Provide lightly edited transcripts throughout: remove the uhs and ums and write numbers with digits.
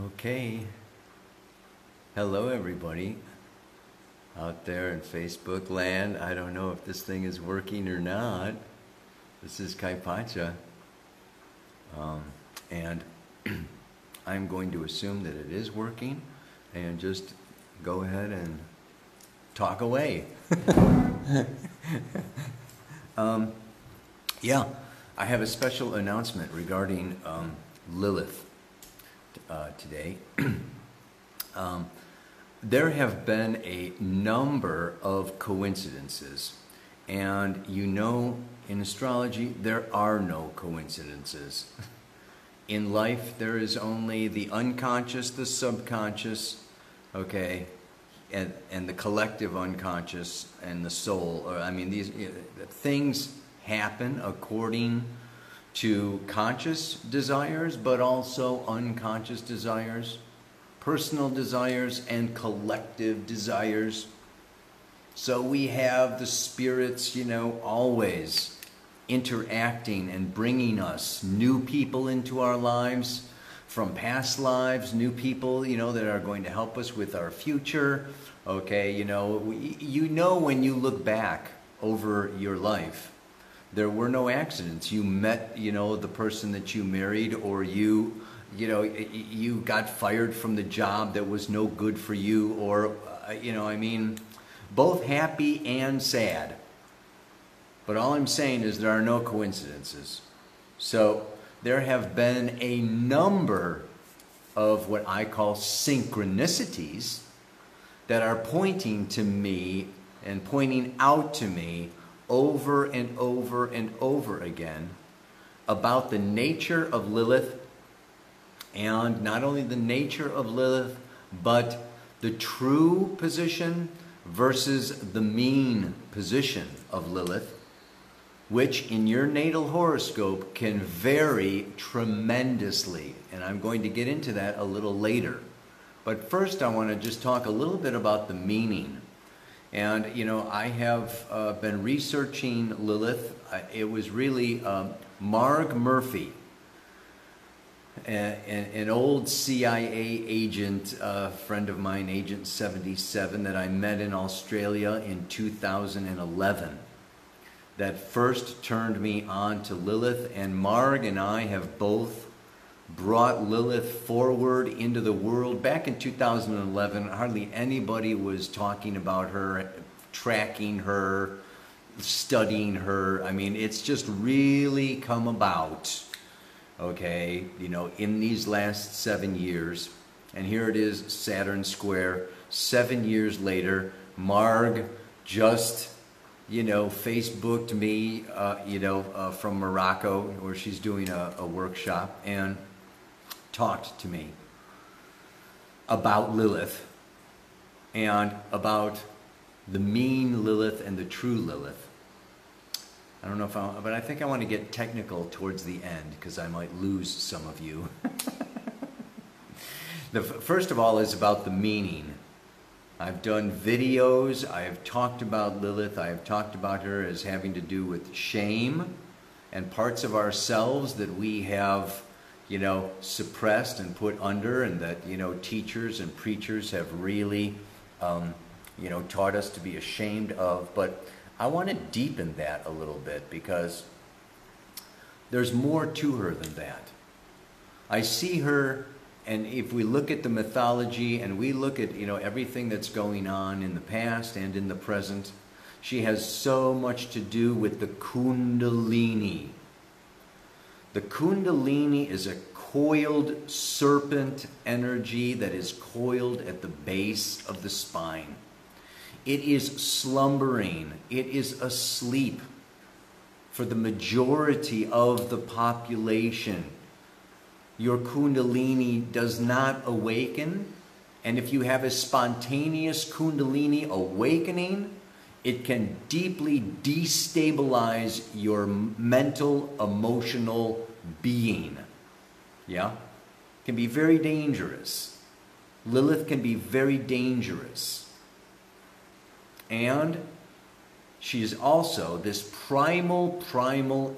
Okay. Hello, everybody out there in Facebook land. I don't know if this thing is working or not. This is Kaypacha. And I'm going to assume that it is working and just go ahead and talk away. Yeah, I have a special announcement regarding Lilith today. There have been a number of coincidences, and you know, in astrology, there are no coincidences. In life, there is only the unconscious, the subconscious, okay, and the collective unconscious and the soul. I mean, these things happen according to conscious desires, but also unconscious desires, personal desires, and collective desires. So we have the spirits, always interacting and bringing us new people into our lives from past lives, new people, that are going to help us with our future. Okay, when you look back over your life, there were no accidents. You met, the person that you married, or you got fired from the job that was no good for you, or, both happy and sad. But all I'm saying is there are no coincidences. So there have been a number of what I call synchronicities that are pointing to me and pointing out to me over and over and over again about the nature of Lilith, and not only the nature of Lilith, but the true position versus the mean position of Lilith, which in your natal horoscope can vary tremendously. And I'm going to get into that a little later. But first I want to just talk a little bit about the meaning. And, I have been researching Lilith. It was really Marg Murphy, an old CIA agent, friend of mine, Agent 77, that I met in Australia in 2011, that first turned me on to Lilith. And Marg and I have both brought Lilith forward into the world. Back in 2011, hardly anybody was talking about her, tracking her, studying her. I mean, it's just really come about, okay, in these last 7 years. And here it is, Saturn square, 7 years later. Marg just, Facebooked me, from Morocco, where she's doing a workshop, and talked to me about Lilith and about the mean Lilith and the true Lilith. I don't know but I think I want to get technical towards the end because I might lose some of you. First of all is about the meaning. I've done videos, I have talked about Lilith, I have talked about her as having to do with shame and parts of ourselves that we have suppressed and put under, and that, teachers and preachers have really, taught us to be ashamed of. But I want to deepen that a little bit because there's more to her than that. I see her, and if we look at the mythology and we look at, everything that's going on in the past and in the present, she has so much to do with the Kundalini. The Kundalini is a coiled serpent energy that is coiled at the base of the spine. It is slumbering. It is asleep for the majority of the population. Your Kundalini does not awaken, and if you have a spontaneous Kundalini awakening, it can deeply destabilize your mental, emotional being. Yeah? It can be very dangerous. Lilith can be very dangerous. And she is also this primal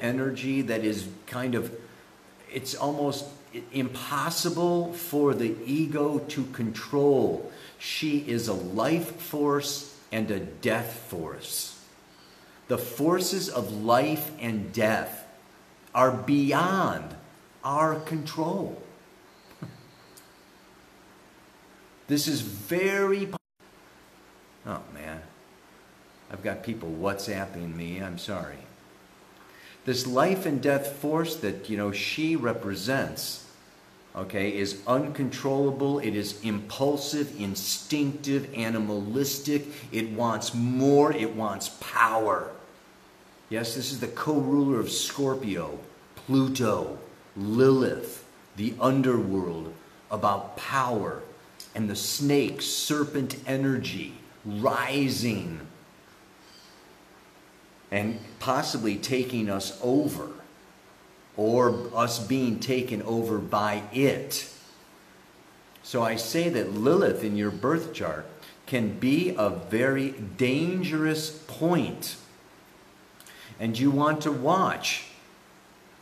energy that is kind of, it's almost impossible for the ego to control. She is a life force and a death force. The forces of life and death are beyond our control. This is very... Oh, man. I've got people WhatsApping me. I'm sorry. This life and death force that, she represents, okay, is uncontrollable. It is impulsive, instinctive, animalistic. It wants more. It wants power. Yes, this is the co-ruler of Scorpio, Pluto, Lilith, the underworld, about power and the snake, serpent energy rising and possibly taking us over, or us being taken over by it. So I say that Lilith in your birth chart can be a very dangerous point. And you want to watch,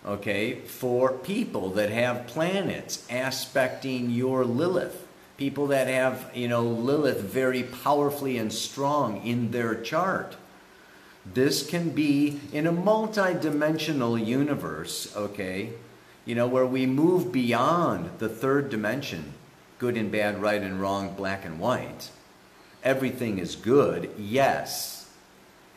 okay, for people that have planets aspecting your Lilith. People that have, Lilith very powerfully and strong in their chart. This can be in a multi-dimensional universe, okay, where we move beyond the third dimension, good and bad, right and wrong, black and white. Everything is good, yes.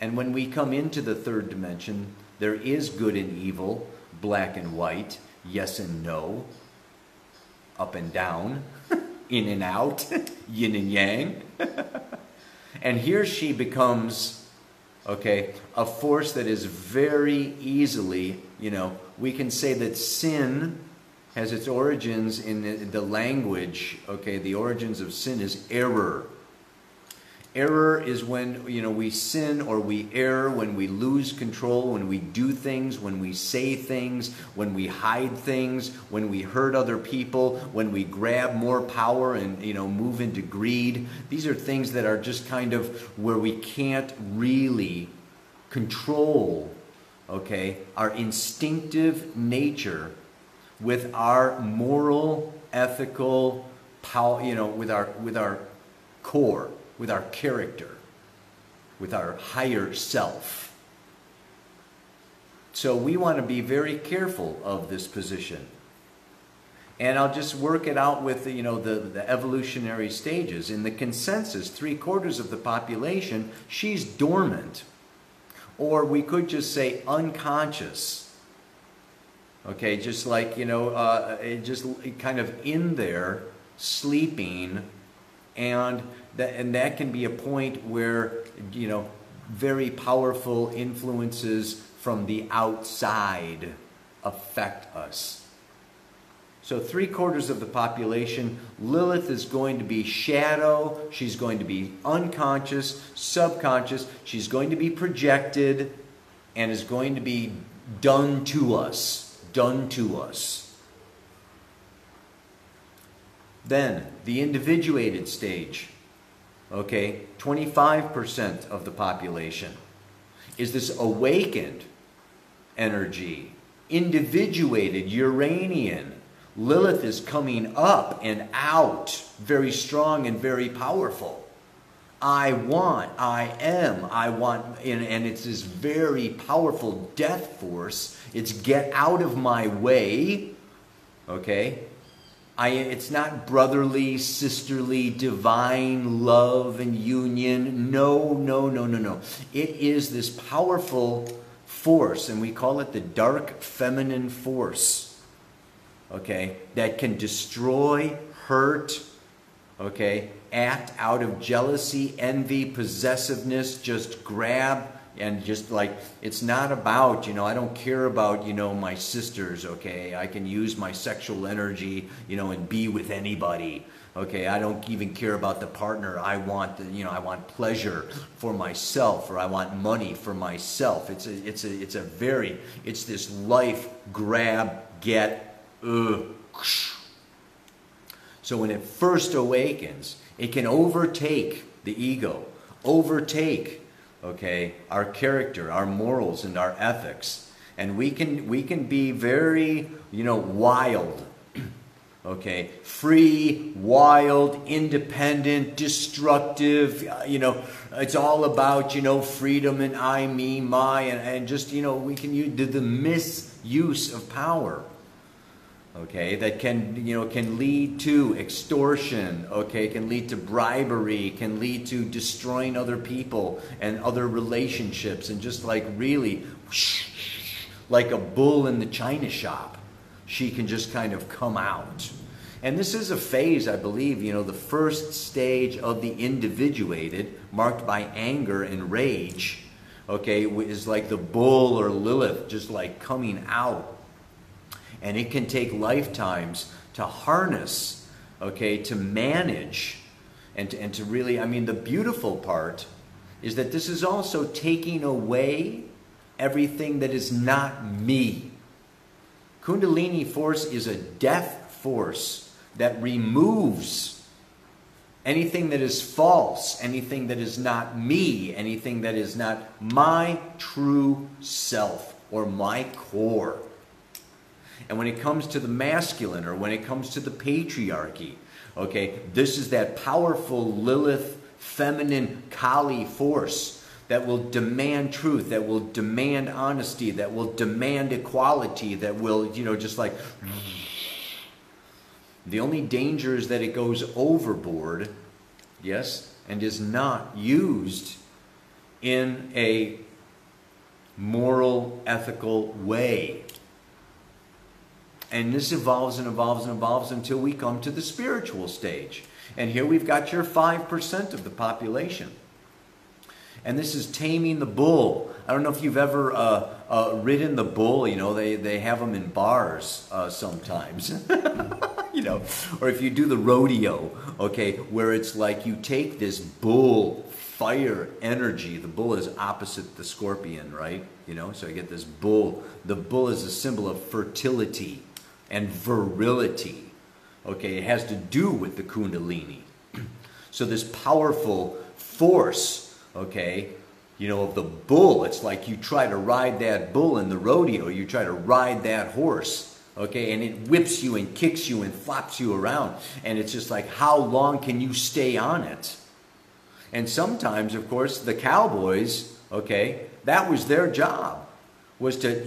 And when we come into the third dimension, there is good and evil, black and white, yes and no, up and down, in and out, yin and yang. And here she becomes, okay, a force that is very easily, we can say that sin has its origins in the language, okay, the origins of sin is error. Error is when, we sin or we err, when we lose control, when we do things, when we say things, when we hide things, when we hurt other people, when we grab more power and, move into greed. These are things that are just kind of where we can't really control, okay, our instinctive nature with our moral, ethical power, with our core, with our character, with our higher self. So we want to be very careful of this position. And I'll just work it out with the evolutionary stages. In the consensus, 3/4 of the population, she's dormant. Or we could just say unconscious. Okay, just like, just kind of in there, sleeping, and that can be a point where, very powerful influences from the outside affect us. So 3/4 of the population, Lilith is going to be shadow, she's going to be unconscious, subconscious, she's going to be projected, and is going to be done to us, Then, the individuated stage, okay, 25% of the population, is this awakened energy, individuated Uranian. Lilith is coming up and out, very strong and very powerful. I want, and it's this very powerful death force. It's get out of my way, okay? It's not brotherly, sisterly, divine love and union. No. It is this powerful force, and we call it the dark feminine force, okay, that can destroy, hurt, okay, act out of jealousy, envy, possessiveness, just grab, and just like, it's not about, I don't care about, my sisters, okay? I can use my sexual energy, and be with anybody, okay? I don't even care about the partner. I want, I want pleasure for myself, or I want money for myself. It's this life grab, get, So when it first awakens, it can overtake the ego, overtake, okay, our character, our morals, and our ethics. And we can be very, wild. Okay, free, wild, independent, destructive, it's all about, freedom and I, me, my, and just, we can use the misuse of power. Okay, that can lead to extortion, okay, can lead to bribery, can lead to destroying other people and other relationships, and just like really, like a bull in the china shop, she can just kind of come out. And this is a phase, I believe, the first stage of the individuated, marked by anger and rage, okay, is like the bull or Lilith just like coming out. And it can take lifetimes to harness, okay, to manage, and to really, the beautiful part is that this is also taking away everything that is not me. Kundalini force is a death force that removes anything that is false, anything that is not me, anything that is not my true self or my core. And when it comes to the masculine, or when it comes to the patriarchy, okay, this is that powerful Lilith, feminine Kali force that will demand truth, that will demand honesty, that will demand equality, that will, just like... The only danger is that it goes overboard, yes, and is not used in a moral, ethical way. And this evolves and evolves and evolves until we come to the spiritual stage. And here we've got your 5% of the population. And this is taming the bull. I don't know if you've ever ridden the bull. They have them in bars sometimes. Or if you do the rodeo, okay, where it's like you take this bull fire energy. The bull is opposite the scorpion, right? So you get this bull. The bull is a symbol of fertility and virility. Okay, it has to do with the Kundalini. So this powerful force, okay, of the bull, it's like you try to ride that bull in the rodeo, you try to ride that horse, okay, and it whips you and kicks you and flops you around, and it's just like, how long can you stay on it? And sometimes, of course, the cowboys, okay, that was their job, was to,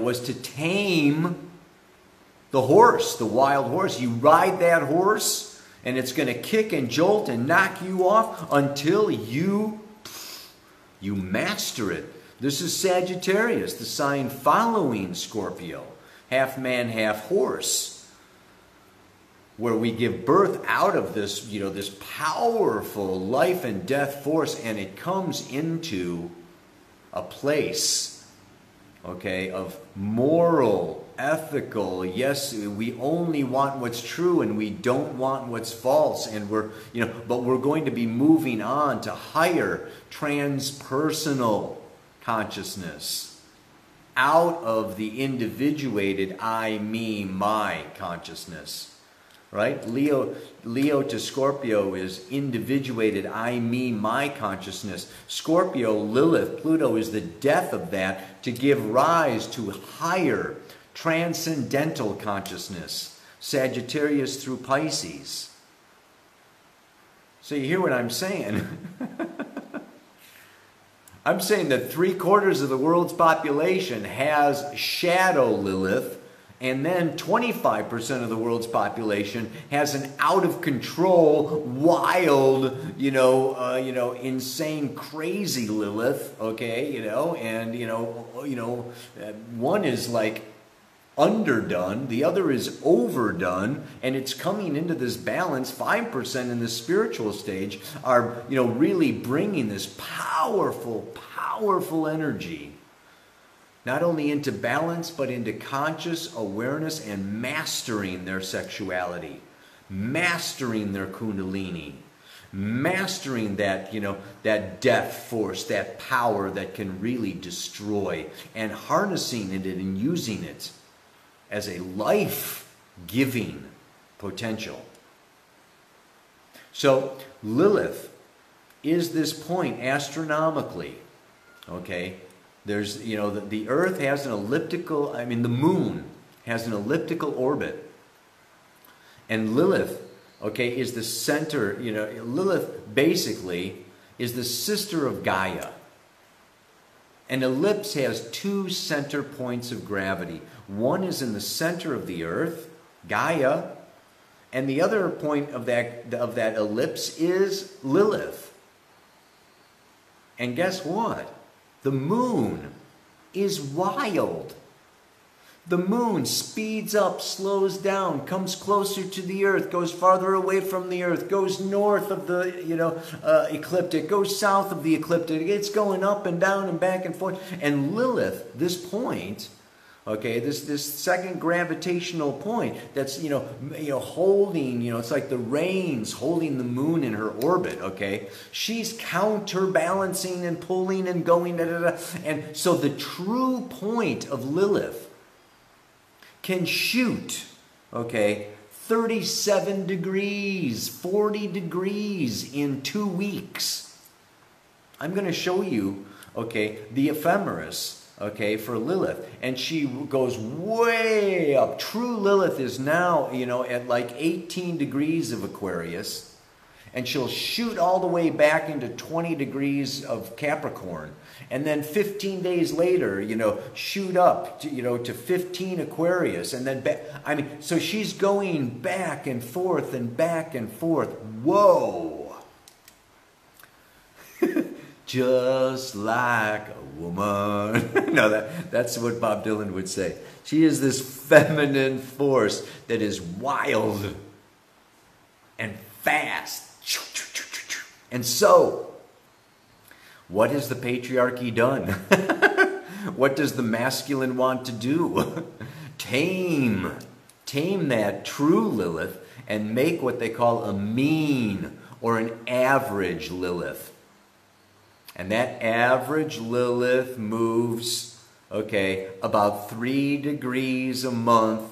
was to tame the horse, the wild horse. You ride that horse, and it's going to kick and jolt and knock you off until you master it. This is Sagittarius, the sign following Scorpio, half man, half horse, where we give birth out of this, this powerful life and death force, and it comes into a place, okay, of moral, ethical, yes, we only want what's true and we don't want what's false, and but we're going to be moving on to higher transpersonal consciousness, out of the individuated I, me, my consciousness, right? Leo to Scorpio is individuated I, me, my consciousness. Scorpio, Lilith, Pluto is the death of that, to give rise to higher transcendental consciousness. Sagittarius through Pisces. So you hear what I'm saying? I'm saying that 3/4 of the world's population has shadow Lilith, and then 25% of the world's population has an out of control, wild, insane, crazy Lilith. Okay, and one is like underdone, the other is overdone, and it's coming into this balance. 5% in the spiritual stage are, really bringing this powerful energy, not only into balance, but into conscious awareness and mastering their sexuality, mastering their Kundalini, mastering that, that death force, that power that can really destroy, and harnessing it and using it as a life-giving potential. So Lilith is this point astronomically, okay, There's, you know, the Earth has an elliptical, I mean, the moon has an elliptical orbit. And Lilith, okay, is the center, you know, Lilith basically is the sister of Gaia. An ellipse has two center points of gravity. One is in the center of the Earth, Gaia, and the other point of that ellipse is Lilith. And guess what? The moon is wild. The moon speeds up, slows down, comes closer to the Earth, goes farther away from the Earth, goes north of the, you know, ecliptic, goes south of the ecliptic. It's going up and down and back and forth. And Lilith, this point, okay, this second gravitational point that's, you know, holding, you know, it's like the reins holding the moon in her orbit, okay? She's counterbalancing and pulling and going, da, da, da. And so the true point of Lilith can shoot, okay, 37 degrees, 40 degrees in 2 weeks. I'm going to show you, okay, the ephemeris, okay, for Lilith. And she goes way up. True Lilith is now, you know, at like 18 degrees of Aquarius. And she'll shoot all the way back into 20 degrees of Capricorn. And then 15 days later, you know, shoot up to, you know, to 15 Aquarius. And then back. I mean, so she's going back and forth and back and forth. Whoa. Just like a woman. No, that's what Bob Dylan would say. She is this feminine force that is wild and fast. And so, what has the patriarchy done? What does the masculine want to do? Tame that true Lilith and make what they call a mean or an average Lilith. And that average Lilith moves, okay, about 3 degrees a month,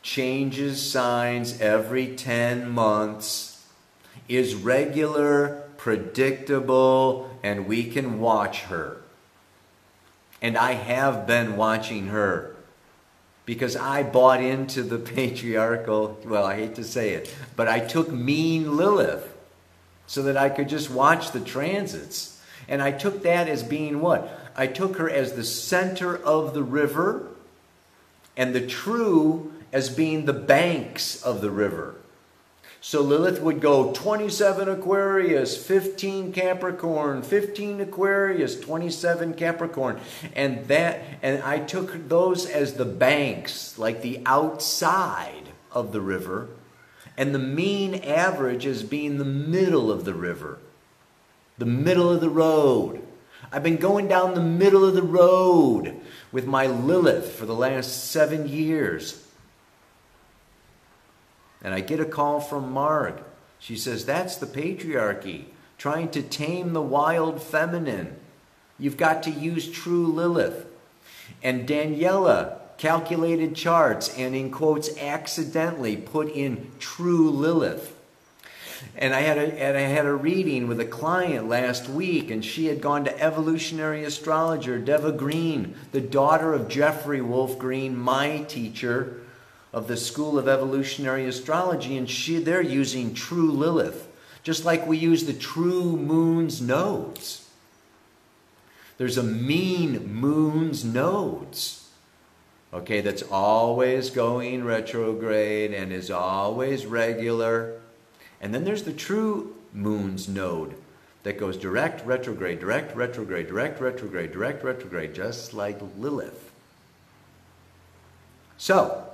changes signs every 10 months, is regular, predictable, and we can watch her. And I have been watching her because I bought into the patriarchal, well, I hate to say it, but I took mean Lilith so that I could just watch the transits. And I took that as being what? I took her as the center of the river and the true as being the banks of the river. So Lilith would go 27 Aquarius, 15 Capricorn, 15 Aquarius, 27 Capricorn. And I took those as the banks, like the outside of the river, and the mean average as being the middle of the river, the middle of the road. I've been going down the middle of the road with my Lilith for the last 7 years. And I get a call from Marg. She says, that's the patriarchy, trying to tame the wild feminine. You've got to use true Lilith. And Daniela calculated charts and, in quotes, accidentally put in true Lilith. And I had a reading with a client last week, and she had gone to evolutionary astrologer Deva Green, the daughter of Jeffrey Wolf Green, my teacher of the School of Evolutionary Astrology, and they're using true Lilith, just like we use the true moon's nodes. There's a mean moon's nodes, okay, that's always going retrograde and is always regular. And then there's the true moon's node that goes direct retrograde, direct retrograde, direct retrograde, direct retrograde, just like Lilith. So,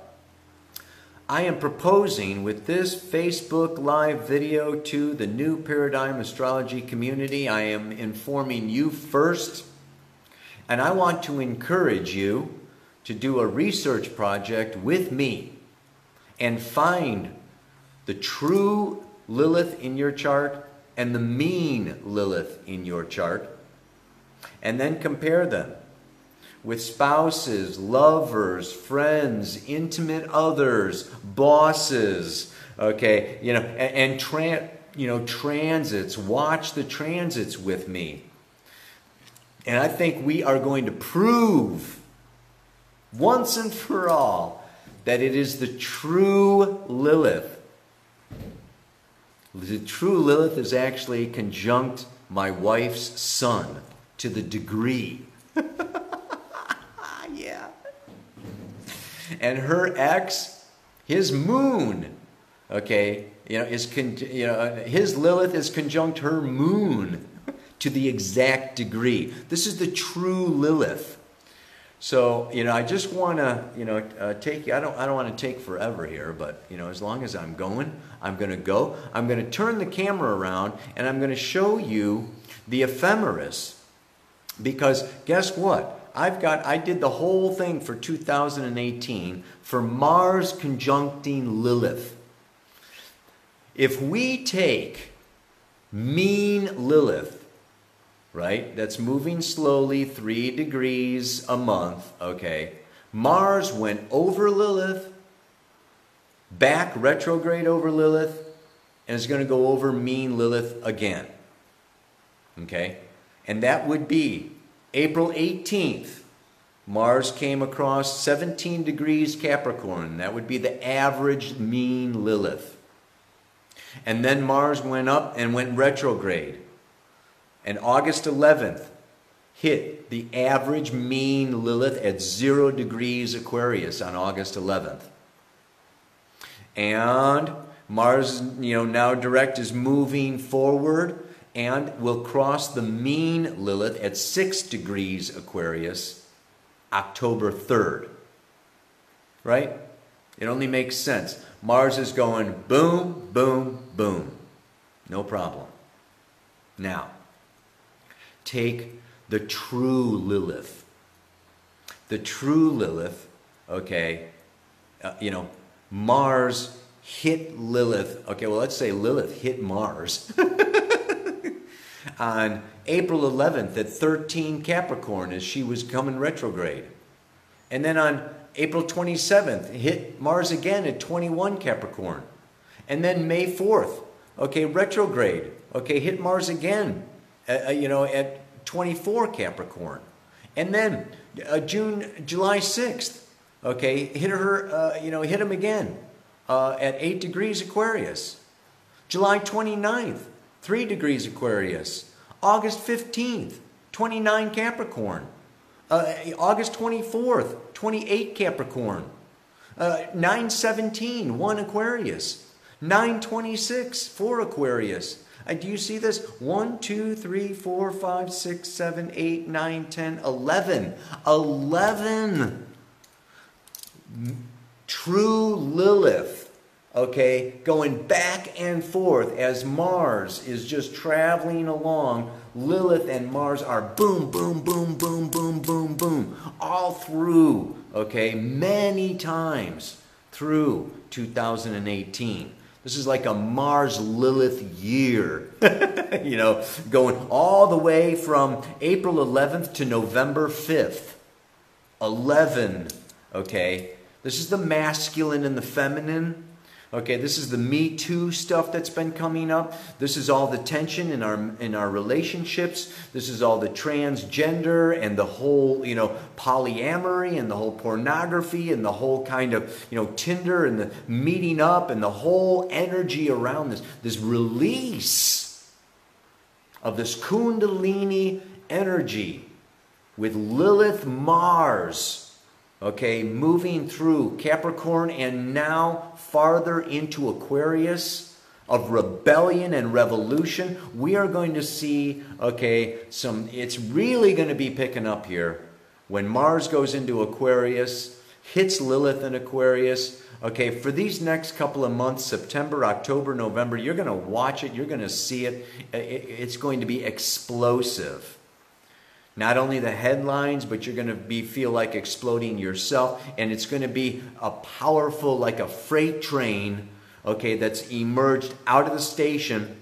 I am proposing with this Facebook Live video to the New Paradigm Astrology community. I am informing you first, and I want to encourage you to do a research project with me and find the true Lilith in your chart and the mean Lilith in your chart, and then compare them with spouses, lovers, friends, intimate others, bosses, okay, and transits. Watch the transits with me. And I think we are going to prove once and for all that it is the true Lilith. The true Lilith is actually conjunct my wife's sun to the degree. Yeah. And her ex, his moon, okay, his Lilith is conjunct her moon to the exact degree. This is the true Lilith. So, I just want to, take, I don't want to take forever here, but, as long as I'm going to go. I'm going to turn the camera around and I'm going to show you the ephemeris. Because guess what? I did the whole thing for 2018 for Mars conjuncting Lilith. If we take mean Lilith, right? That's moving slowly 3 degrees a month, okay? Mars went over Lilith, back retrograde over Lilith, and is going to go over mean Lilith again, okay? And that would be April 18th. Mars came across 17 degrees Capricorn. That would be the average mean Lilith. And then Mars went up and went retrograde. And August 11th hit the average mean Lilith at 0 degrees Aquarius on August 11th. And Mars, now direct is moving forward and will cross the mean Lilith at 6 degrees Aquarius October 3rd. Right? It only makes sense. Mars is going boom, boom, boom. No problem. Now, take the true Lilith. The true Lilith, okay, Mars hit Lilith. Okay, well, let's say Lilith hit Mars on April 11th at 13 Capricorn as she was coming retrograde. And then on April 27th, hit Mars again at 21 Capricorn. And then May 4th, okay, retrograde, okay, hit Mars again, at 24 Capricorn. And then July 6th, okay, hit him again at 8 degrees Aquarius. July 29th, 3 degrees Aquarius. August 15th, 29 Capricorn. August 24th, 28 Capricorn. 9/17, 1 Aquarius. 9/26, 4 Aquarius. Do you see this? 1, 2, 3, 4, 5, 6, 7, 8, 9, 10, 11. 11. True Lilith. Okay, going back and forth as Mars is just traveling along. Lilith and Mars are boom, boom, boom, boom, boom, boom, boom, all through, okay, many times through 2018. This is like a Mars-Lilith year, going all the way from April 11th to November 5th. 11, okay? This is the masculine and the feminine. Okay, this is the Me Too stuff that's been coming up. This is all the tension in our relationships. This is all the transgender and the whole, polyamory and the whole pornography and the whole kind of, Tinder and the meeting up and the whole energy around this release of this Kundalini energy with Lilith Mars. Okay, moving through Capricorn and now farther into Aquarius of rebellion and revolution. We are going to see, okay, it's really going to be picking up here when Mars goes into Aquarius, hits Lilith in Aquarius. Okay, for these next couple of months, September, October, November, you're going to watch it, you're going to see it. It's going to be explosive. Not only the headlines, but you're going to feel like exploding yourself. And it's going to be a powerful, like a freight train, okay, that's emerged out of the station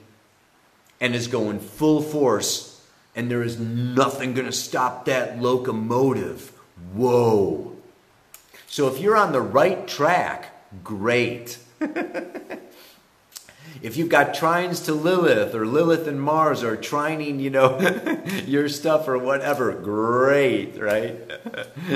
and is going full force. And there is nothing going to stop that locomotive. Whoa. So if you're on the right track, great. If you've got trines to Lilith, or Lilith and Mars are trining, you know, your stuff or whatever, great, right?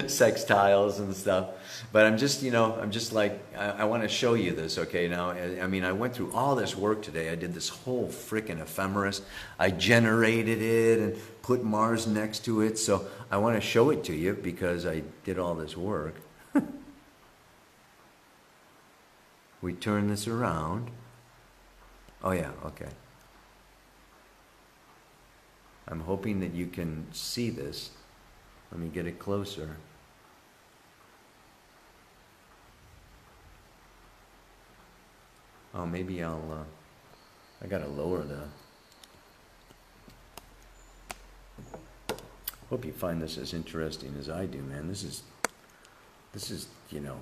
Sextiles and stuff. But I'm just, you know, I'm just like, I want to show you this, okay? Now, I mean, I went through all this work today. I did this whole freaking ephemeris. I generated it and put Mars next to it. So I want to show it to you because I did all this work. We turn this around. Oh yeah, okay. I'm hoping that you can see this. Let me get it closer. Oh, maybe I gotta lower the... Hope you find this as interesting as I do, man. This is, you know,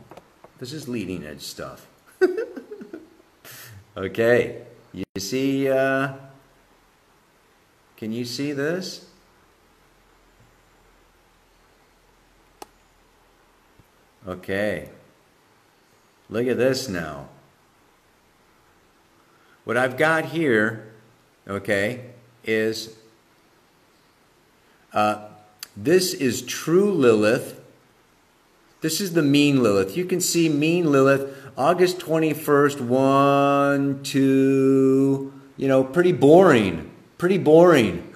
this is leading edge stuff. Okay, you see, can you see this? Okay, look at this now. What I've got here, okay, is, this is true Lilith. This is the mean Lilith. You can see mean Lilith, August 21st, 1, 2, you know, pretty boring. Pretty boring.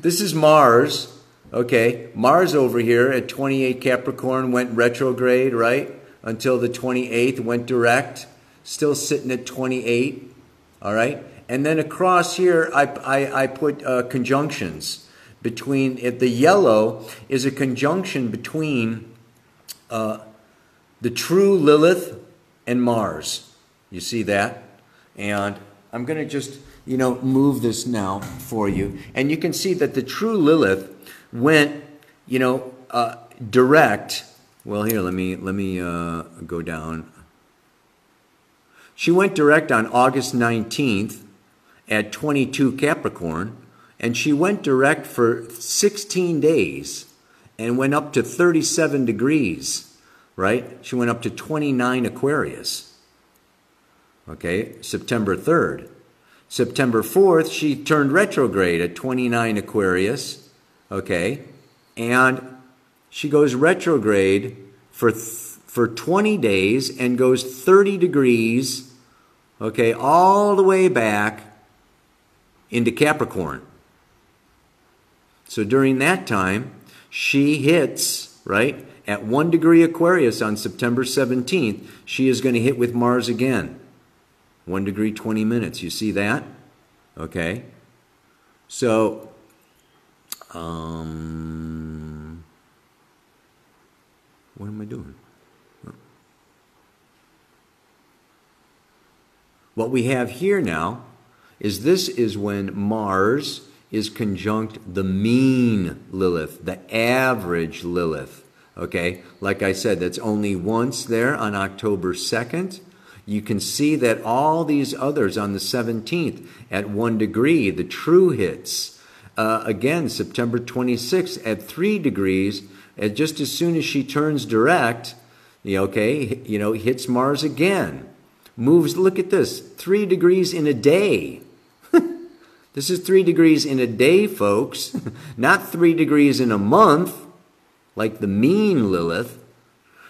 This is Mars, okay. Mars over here at 28 Capricorn went retrograde, right? Until the 28th, went direct. Still sitting at 28, all right? And then across here, I put conjunctions between, the yellow is a conjunction between the true Lilith and Mars. You see that? And I'm going to just, you know, move this now for you. And you can see that the true Lilith went, you know, direct. Well, here, let me go down. She went direct on August 19th at 22 Capricorn. And she went direct for 16 days and went up to 37 degrees. Right? She went up to 29 Aquarius. Okay, September 3rd. September 4th, she turned retrograde at 29 Aquarius. Okay, and she goes retrograde for 20 days and goes 30 degrees, okay, all the way back into Capricorn. So during that time, she hits, right? At 1 degree Aquarius on September 17th, she is going to hit with Mars again. 1 degree, 20 minutes. You see that? Okay. So, what am I doing? What we have here now is this is when Mars is conjunct the mean Lilith, the average Lilith. Okay, like I said, that's only once there on October 2nd. You can see that all these others on the 17th at 1 degree, the true hits. Again, September 26th at 3 degrees, and just as soon as she turns direct, okay, you know, hits Mars again. Moves, look at this, 3 degrees in a day. This is 3 degrees in a day, folks, not 3 degrees in a month, like the mean Lilith.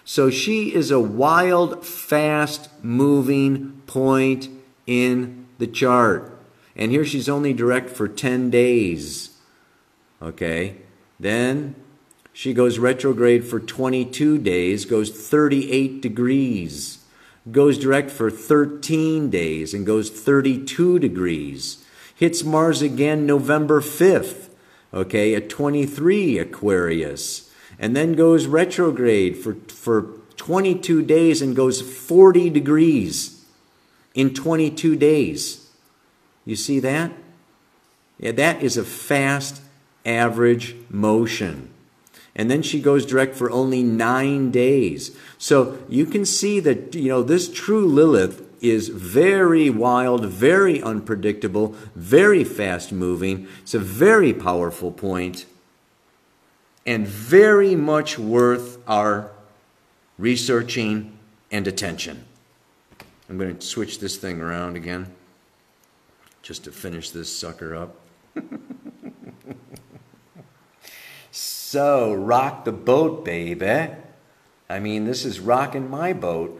So she is a wild, fast-moving point in the chart. And here she's only direct for 10 days. Okay? Then she goes retrograde for 22 days, goes 38 degrees. Goes direct for 13 days and goes 32 degrees. Hits Mars again November 5th, okay, at 23 Aquarius. And then goes retrograde for 22 days and goes 40 degrees in 22 days. You see that? Yeah, that is a fast average motion. And then she goes direct for only 9 days. So you can see that, you know, this true Lilith is very wild, very unpredictable, very fast moving. It's a very powerful point and very much worth our researching and attention. I'm going to switch this thing around again. just to finish this sucker up. So, rock the boat, baby. I mean, this is rocking my boat.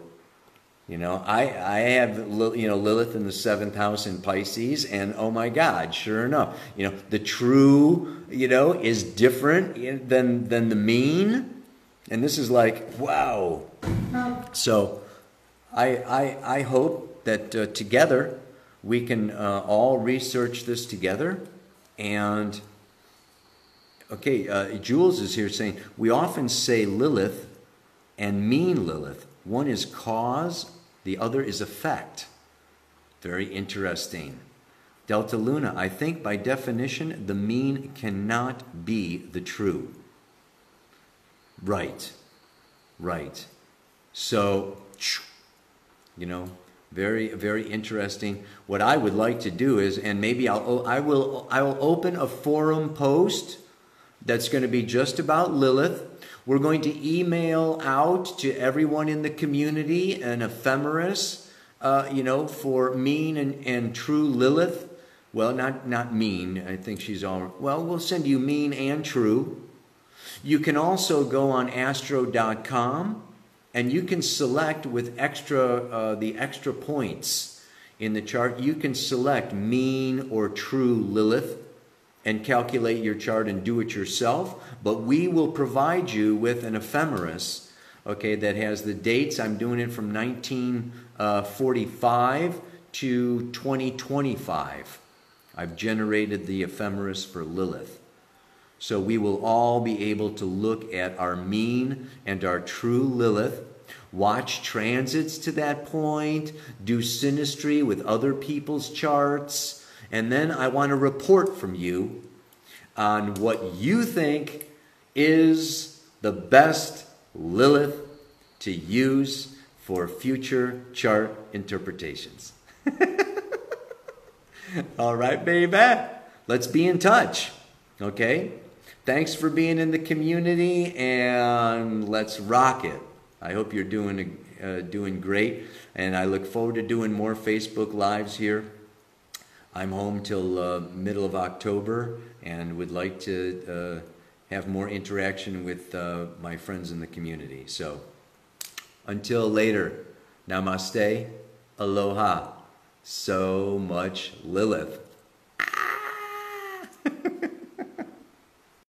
You know, I have, you know, Lilith in the 7th house in Pisces, and oh my God, sure enough, you know, the true, you know, is different than the mean. And this is like, wow. So I hope that together we can all research this together. And, okay, Jules is here saying, we often say Lilith and mean Lilith. One is cause, the other is effect. Very interesting. Delta Luna, I think by definition, the mean cannot be the true. Right. Right. So, you know, very, very interesting. What I would like to do is, and maybe I will open a forum post that's going to be just about Lilith. We're going to email out to everyone in the community an ephemeris, you know, for mean and true Lilith. Well, not mean. I think she's all, well, we'll send you mean and true. You can also go on astro.com and you can select with the extra points in the chart. You can select mean or true Lilith and calculate your chart and do it yourself. But we will provide you with an ephemeris, okay, that has the dates. I'm doing it from 1945 to 2025. I've generated the ephemeris for Lilith. So we will all be able to look at our mean and our true Lilith, watch transits to that point, do synastry with other people's charts, and then I want a report from you on what you think is the best Lilith to use for future chart interpretations. All right, baby. Let's be in touch. Okay? Thanks for being in the community, and let's rock it. I hope you're doing great, and I look forward to doing more Facebook Lives here. I'm home till middle of October and would like to have more interaction with my friends in the community. So until later, namaste, aloha, so much Lilith.